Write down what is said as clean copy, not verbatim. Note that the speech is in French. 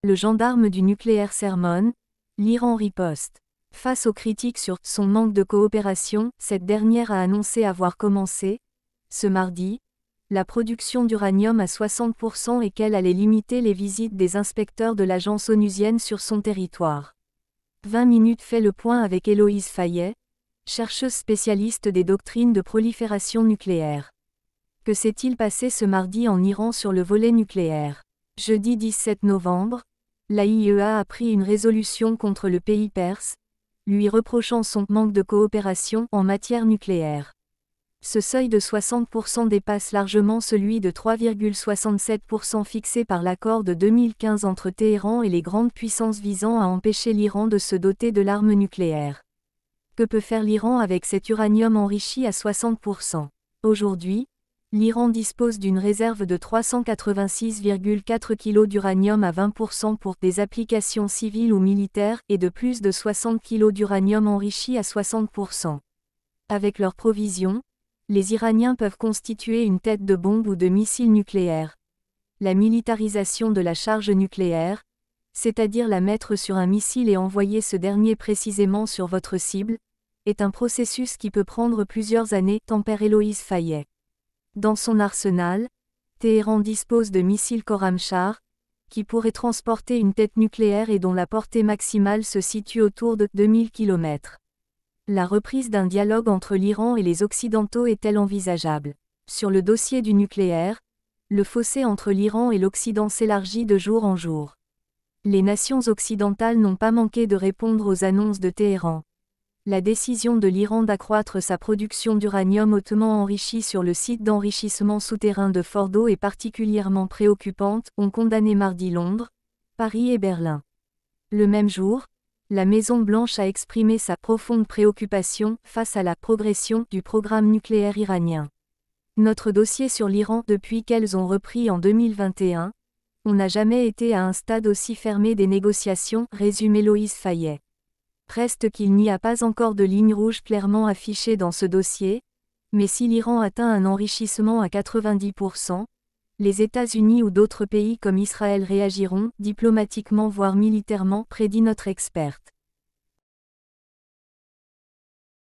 Le gendarme du nucléaire sermonne, l'Iran riposte. Face aux critiques sur son manque de coopération, cette dernière a annoncé avoir commencé, ce mardi, la production d'uranium à 60% et qu'elle allait limiter les visites des inspecteurs de l'agence onusienne sur son territoire. 20 minutes fait le point avec Héloïse Fayet, chercheuse spécialiste des doctrines de prolifération nucléaire. Que s'est-il passé ce mardi en Iran sur le volet nucléaire? Jeudi 17 novembre, l'AIEA a pris une résolution contre le pays perse, lui reprochant son manque de coopération en matière nucléaire. Ce seuil de 60% dépasse largement celui de 3,67% fixé par l'accord de 2015 entre Téhéran et les grandes puissances visant à empêcher l'Iran de se doter de l'arme nucléaire. Que peut faire l'Iran avec cet uranium enrichi à 60%? Aujourd'hui, l'Iran dispose d'une réserve de 386,4 kg d'uranium à 20% pour des applications civiles ou militaires et de plus de 60 kg d'uranium enrichi à 60%. Avec leurs provisions, les Iraniens peuvent constituer une tête de bombe ou de missile nucléaire. La militarisation de la charge nucléaire, c'est-à-dire la mettre sur un missile et envoyer ce dernier précisément sur votre cible, est un processus qui peut prendre plusieurs années, tempère Héloïse Fayet. Dans son arsenal, Téhéran dispose de missiles Khorramshahr, qui pourraient transporter une tête nucléaire et dont la portée maximale se situe autour de 2000 km. La reprise d'un dialogue entre l'Iran et les Occidentaux est-elle envisageable? Sur le dossier du nucléaire, le fossé entre l'Iran et l'Occident s'élargit de jour en jour. Les nations occidentales n'ont pas manqué de répondre aux annonces de Téhéran. La décision de l'Iran d'accroître sa production d'uranium hautement enrichi sur le site d'enrichissement souterrain de Fordo est particulièrement préoccupante, ont condamné mardi Londres, Paris et Berlin. Le même jour, la Maison-Blanche a exprimé sa profonde préoccupation face à la progression du programme nucléaire iranien. Notre dossier sur l'Iran depuis qu'elles ont repris en 2021, on n'a jamais été à un stade aussi fermé des négociations, résume Héloïse Fayet. Reste qu'il n'y a pas encore de ligne rouge clairement affichée dans ce dossier, mais si l'Iran atteint un enrichissement à 90%, les États-Unis ou d'autres pays comme Israël réagiront, diplomatiquement voire militairement, prédit notre experte.